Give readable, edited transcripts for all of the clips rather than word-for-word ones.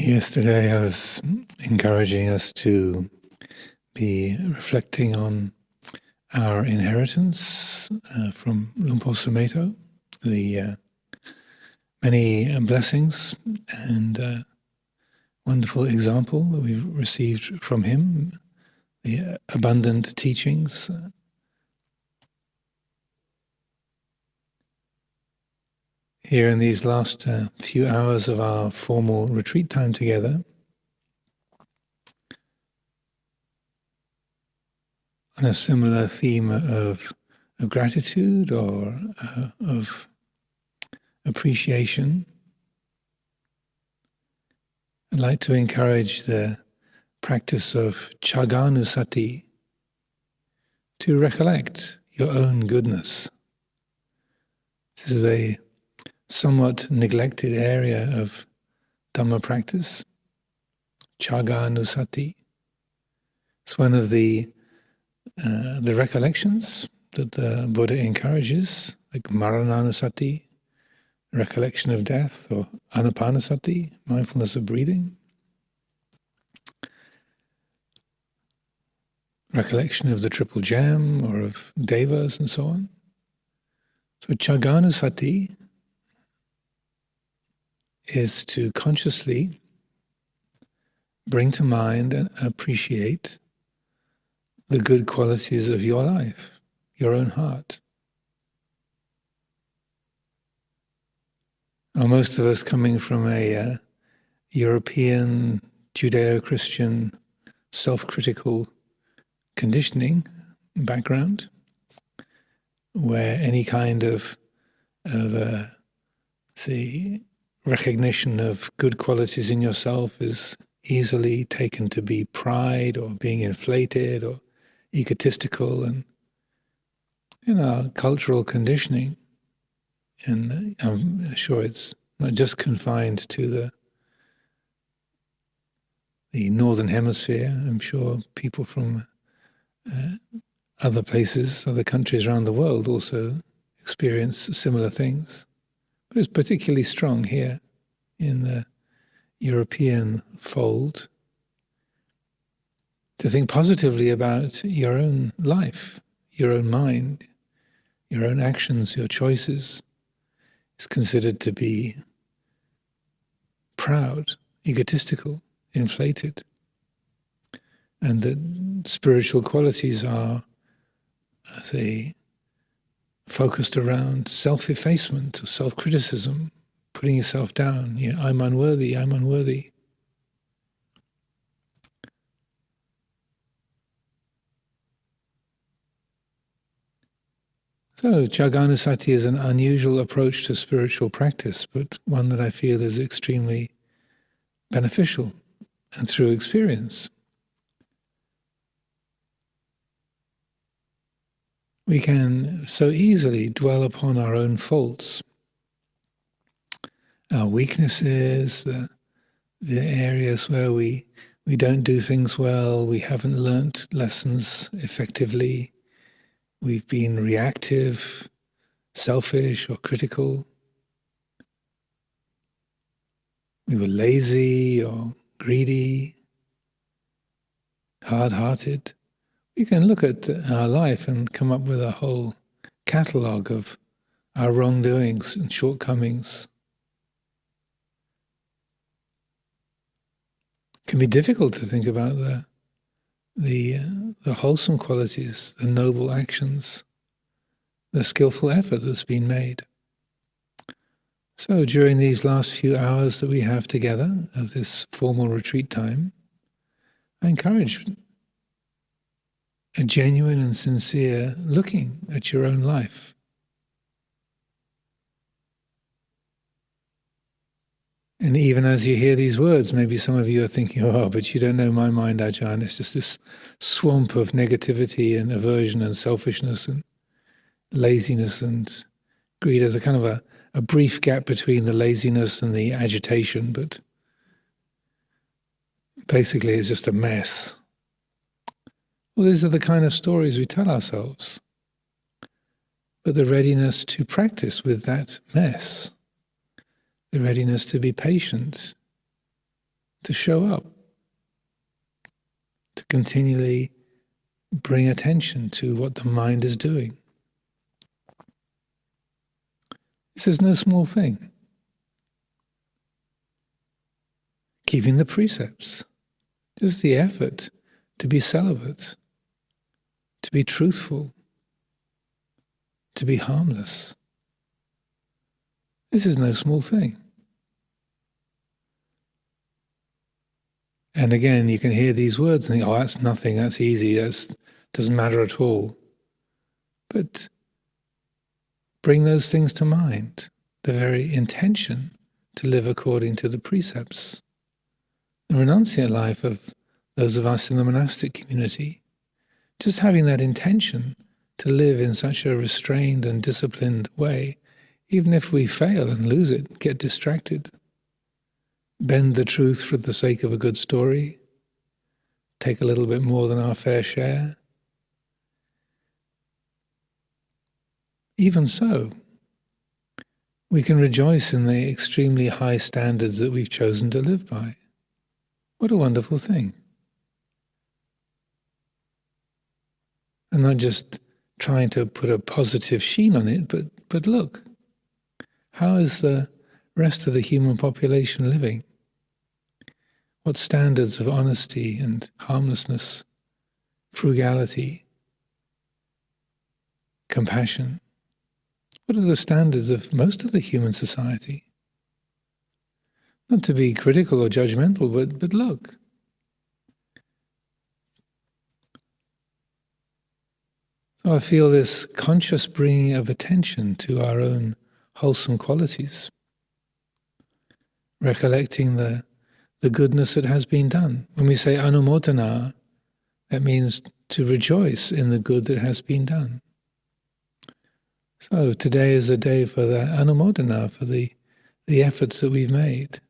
Yesterday I was encouraging us to be reflecting on our inheritance from Lumpur Sumedho, the many blessings and wonderful example that we've received from him, the abundant teachings. Here in these last few hours of our formal retreat time together, on a similar theme of gratitude or of appreciation, I'd like to encourage the practice of Chaganusati, to recollect your own goodness. This is a somewhat neglected area of Dhamma practice. Chaganusati. It's one of the recollections that the Buddha encourages, like Marananusati, recollection of death, or Anapanasati, mindfulness of breathing. Recollection of the triple gem or of devas and so on. So Chaganusati is to consciously bring to mind and appreciate the good qualities of your life, your own heart. Now, most of us coming from a European, Judeo-Christian, self-critical conditioning background, where any kind of recognition of good qualities in yourself is easily taken to be pride or being inflated or egotistical, and in our cultural conditioning, and I'm sure it's not just confined to the northern hemisphere. I'm sure people from other places, other countries around the world also experience similar things. But it's particularly strong here in the European fold to think positively about your own life, your own mind, your own actions, your choices is considered to be proud, egotistical, inflated, and that spiritual qualities are, focused around self-effacement or self-criticism, putting yourself down. I'm unworthy, I'm unworthy. So Chaganusati is an unusual approach to spiritual practice, but one that I feel is extremely beneficial and through experience. We can so easily dwell upon our own faults, our weaknesses, the areas where we don't do things well, we haven't learnt lessons effectively, we've been reactive, selfish or critical, we were lazy or greedy, hard-hearted. We can look at our life and come up with a whole catalogue of our wrongdoings and shortcomings. It can be difficult to think about the wholesome qualities, the noble actions, the skillful effort that's been made. So during these last few hours that we have together of this formal retreat time, I encourage a genuine and sincere looking at your own life. And even as you hear these words, maybe some of you are thinking, oh, but you don't know my mind, Ajahn. It's just this swamp of negativity and aversion and selfishness and laziness and greed. There's a kind of a brief gap between the laziness and the agitation, but basically it's just a mess. Well, these are the kind of stories we tell ourselves. But the readiness to practice with that mess, the readiness to be patient, to show up, to continually bring attention to what the mind is doing. This is no small thing. Keeping the precepts, just the effort to be celibate, to be truthful, to be harmless. This is no small thing. And again, you can hear these words and think, oh, that's nothing, that's easy, that doesn't matter at all. But bring those things to mind, the very intention to live according to the precepts. The renunciate life of those of us in the monastic community, just having that intention to live in such a restrained and disciplined way, even if we fail and lose it, get distracted, bend the truth for the sake of a good story, take a little bit more than our fair share. Even so, we can rejoice in the extremely high standards that we've chosen to live by. What a wonderful thing. And not just trying to put a positive sheen on it, but look, how is the rest of the human population living? What standards of honesty and harmlessness, frugality, compassion? What are the standards of most of the human society? Not to be critical or judgmental, but look. So I feel this conscious bringing of attention to our own wholesome qualities, recollecting the goodness that has been done. When we say anumodana, that means to rejoice in the good that has been done. So today is a day for the anumodana, for the efforts that we've made.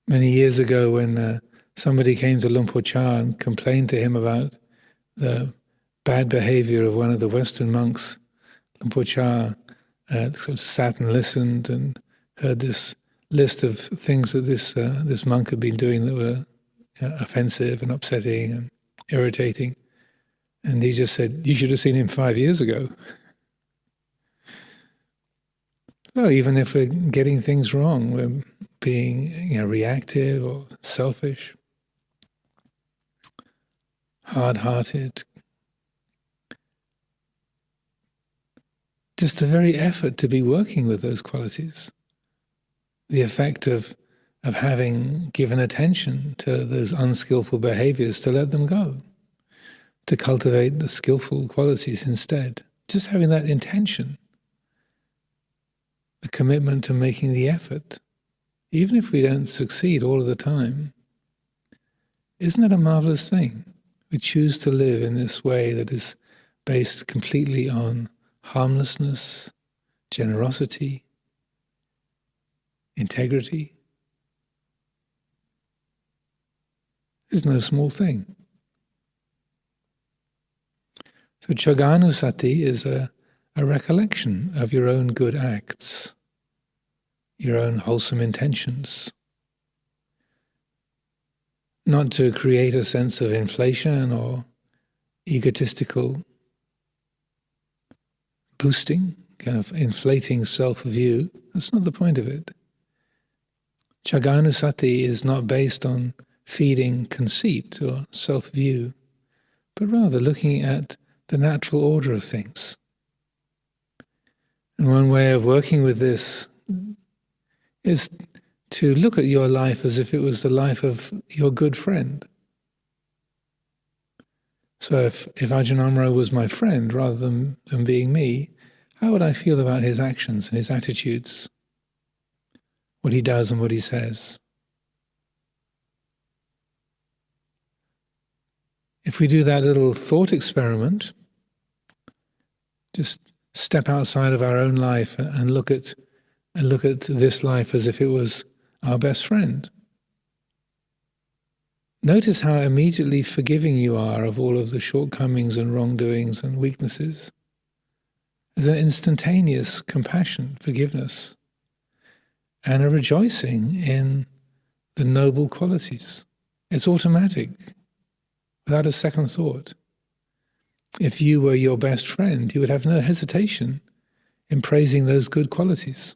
Many years ago when somebody came to Luang Por Chah and complained to him about the bad behavior of one of the Western monks, Luang Por Chah sort of sat and listened and heard this list of things that this monk had been doing that were offensive and upsetting and irritating. And he just said, "You should have seen him 5 years ago." So even if we're getting things wrong, we're being reactive or selfish, hard-hearted, just the very effort to be working with those qualities, the effect of having given attention to those unskillful behaviors, to let them go, to cultivate the skillful qualities instead. Just having that intention, the commitment to making the effort, even if we don't succeed all of the time. Isn't that a marvelous thing? We choose to live in this way that is based completely on harmlessness, generosity, integrity. It's no small thing. So Chaganusati is a recollection of your own good acts, your own wholesome intentions. Not to create a sense of inflation or egotistical boosting, kind of inflating self-view. That's not the point of it. Chaganusati is not based on feeding conceit or self-view, but rather looking at the natural order of things. And one way of working with this is to look at your life as if it was the life of your good friend. So if Ajahn Amaro was my friend rather than being me, how would I feel about his actions and his attitudes, what he does and what he says? If we do that little thought experiment, just step outside of our own life and look at this life as if it was our best friend. Notice how immediately forgiving you are of all of the shortcomings and wrongdoings and weaknesses. There's an instantaneous compassion, forgiveness, and a rejoicing in the noble qualities. It's automatic, without a second thought. If you were your best friend, you would have no hesitation in praising those good qualities.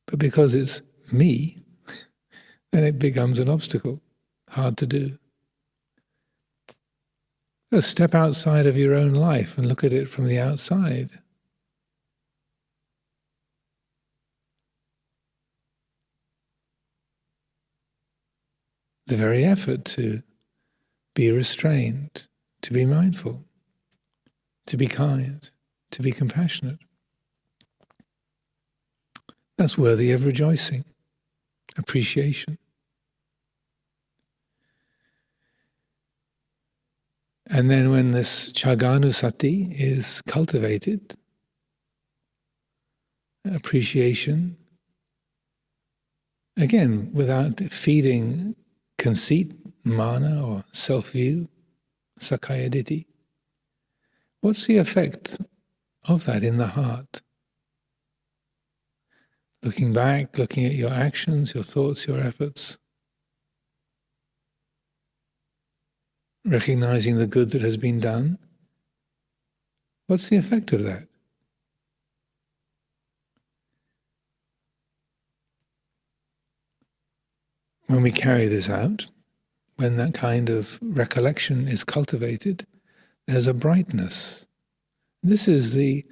But because it's me, then it becomes an obstacle, hard to do. So step outside of your own life and look at it from the outside. The very effort to be restrained, to be mindful, to be kind, to be compassionate, that's worthy of rejoicing, appreciation. And then when this Chaganusati is cultivated, appreciation, again, without feeding conceit, mana, or self-view, sakaya ditti, what's the effect of that in the heart? Looking back, looking at your actions, your thoughts, your efforts, recognizing the good that has been done, what's the effect of that? When we carry this out, when that kind of recollection is cultivated, there's a brightness. This is the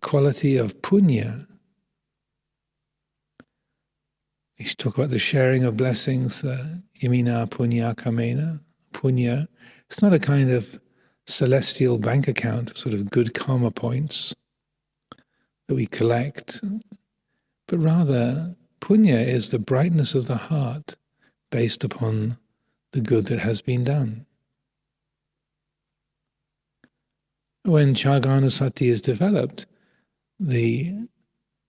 quality of punya. You should talk about the sharing of blessings, imina punya kamena. Punya, it's not a kind of celestial bank account, sort of good karma points that we collect, but rather punya is the brightness of the heart based upon the good that has been done. When Chaganusati is developed, the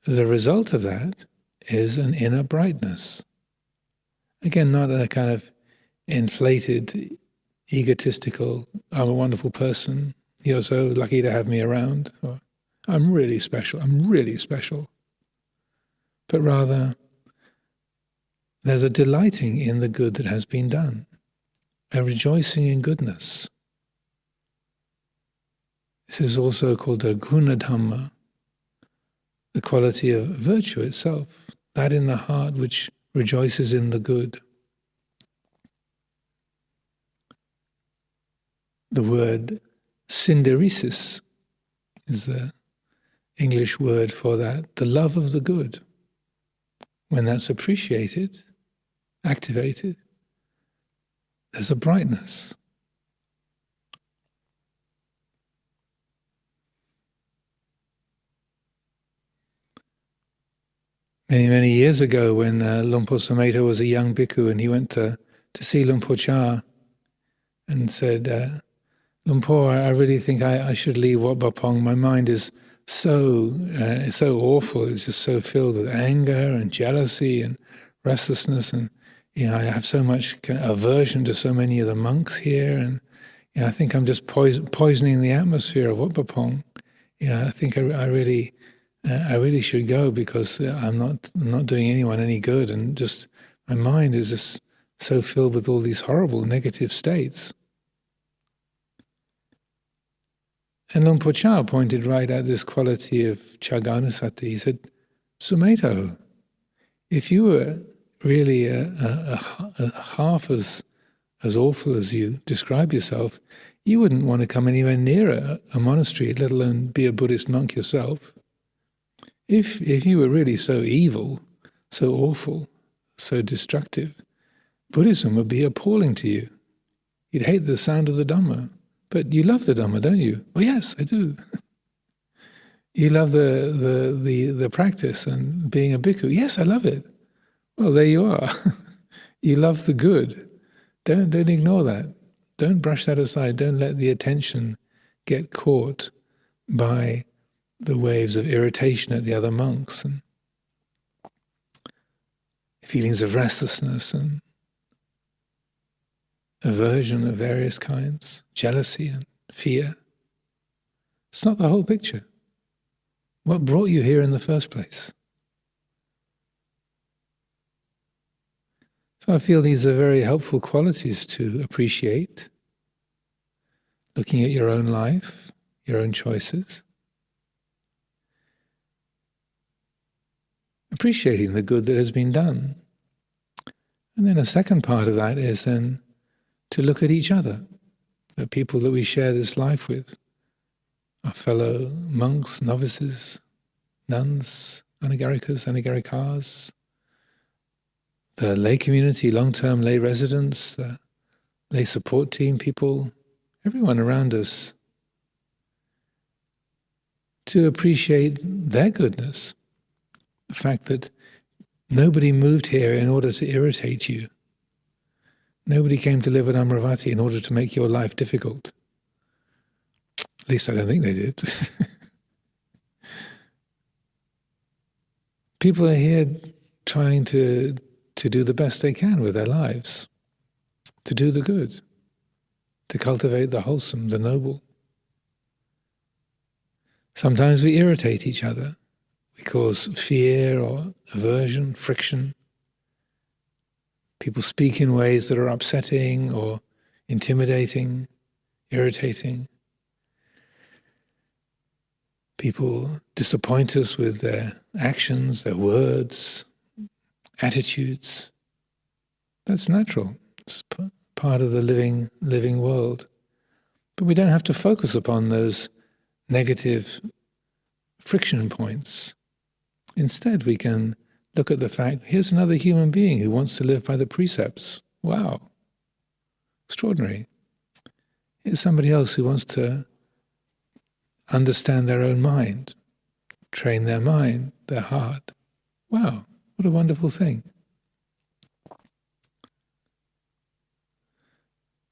result of that is an inner brightness. Again, not a kind of inflated, egotistical, I'm a wonderful person, you're so lucky to have me around, or I'm really special. But rather, there's a delighting in the good that has been done, a rejoicing in goodness. This is also called a guna dhamma, the quality of virtue itself, that in the heart which rejoices in the good. The word synderesis is the English word for that, the love of the good. When that's appreciated, activated, there's a brightness. Many, many years ago when Lumpur Sumedho was a young bhikkhu and he went to see Lumpur Cha and said, Lumpur, I really think I should leave Wat Bapong. My mind is so awful. It's just so filled with anger and jealousy and restlessness, and I have so much aversion to so many of the monks here, and I think I'm just poisoning the atmosphere of Wat Bapong. I think I really should go because I'm not doing anyone any good, and just my mind is just so filled with all these horrible negative states. And Lumpur Cha pointed right at this quality of Chaganusati. He said, Sumedho, if you were really a half as awful as you describe yourself, you wouldn't want to come anywhere near a monastery, let alone be a Buddhist monk yourself. If you were really so evil, so awful, so destructive, Buddhism would be appalling to you. You'd hate the sound of the Dhamma. But you love the Dhamma, don't you? Oh yes, I do. You love the practice and being a bhikkhu. Yes, I love it. Well, there you are. You love the good. Don't ignore that. Don't brush that aside. Don't let the attention get caught by the waves of irritation at the other monks and feelings of restlessness and aversion of various kinds, jealousy and fear. It's not the whole picture. What brought you here in the first place? So I feel these are very helpful qualities to appreciate, looking at your own life, your own choices, appreciating the good that has been done. And then a second part of that is then to look at each other, the people that we share this life with, our fellow monks, novices, nuns, anagarikas, anagarikas, the lay community, long-term lay residents, the lay support team people, everyone around us, to appreciate their goodness. The fact that nobody moved here in order to irritate you. Nobody came to live at Amaravati in order to make your life difficult. At least I don't think they did. People are here trying to do the best they can with their lives, to do the good, to cultivate the wholesome, the noble. Sometimes we irritate each other. We cause fear or aversion, friction. People speak in ways that are upsetting or intimidating, irritating. People disappoint us with their actions, their words, attitudes. That's natural. It's part of the living world. But we don't have to focus upon those negative friction points. Instead, we can look at the fact, here's another human being who wants to live by the precepts. Wow, extraordinary. Here's somebody else who wants to understand their own mind, train their mind, their heart. Wow, what a wonderful thing.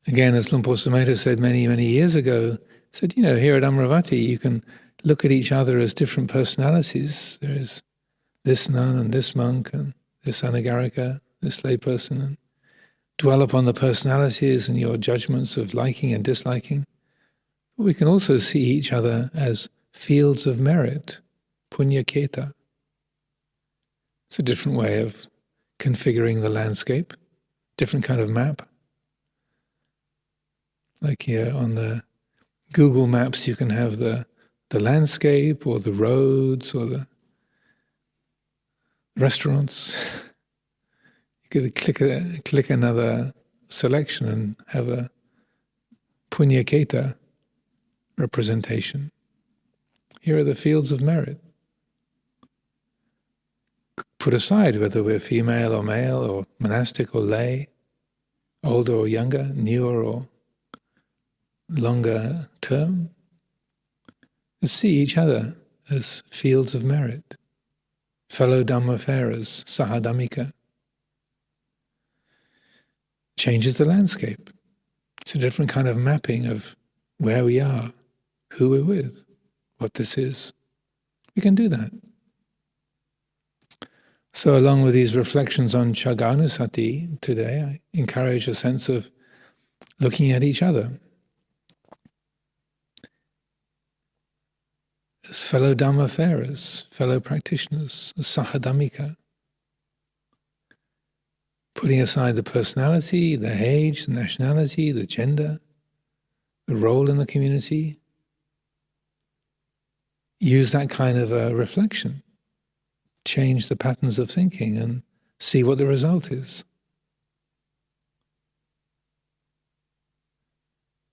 Again, as Luang Por Sumedho said many, many years ago, said, here at Amaravati, you can look at each other as different personalities. There is this nun and this monk and this anagarika, this layperson, and dwell upon the personalities and your judgments of liking and disliking. But we can also see each other as fields of merit, punya keta. It's a different way of configuring the landscape, different kind of map. Like here on the Google Maps, you can have the landscape or the roads or the restaurants. You could click another selection and have a punya keta representation. Here are the fields of merit. Put aside whether we're female or male or monastic or lay, older or younger, newer or longer term. Let's see each other as fields of merit, fellow Dhammafarers, sahadhammika. Changes the landscape. It's a different kind of mapping of where we are, who we're with, what this is. We can do that. So along with these reflections on Chagganusati today, I encourage a sense of looking at each other as fellow Dhammafarers, fellow practitioners, as sahadhammika. Putting aside the personality, the age, the nationality, the gender, the role in the community. Use that kind of a reflection. Change the patterns of thinking and see what the result is.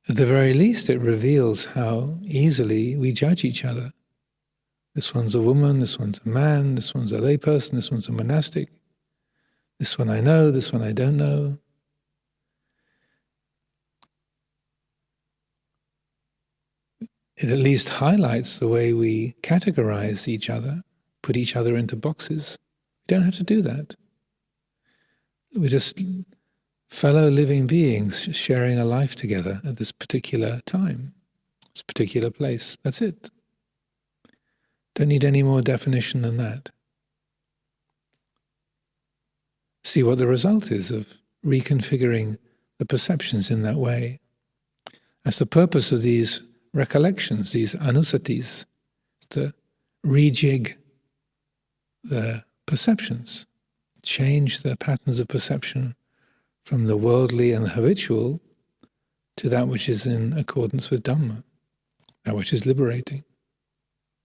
At the very least, it reveals how easily we judge each other. This one's a woman, this one's a man, this one's a layperson, this one's a monastic. This one I know, this one I don't know. It at least highlights the way we categorize each other, put each other into boxes. We don't have to do that. We're just fellow living beings sharing a life together at this particular time, this particular place. That's it. Don't need any more definition than that. See what the result is of reconfiguring the perceptions in that way. That's the purpose of these recollections, these anusatis, to rejig the perceptions, change the patterns of perception from the worldly and the habitual to that which is in accordance with Dhamma, that which is liberating.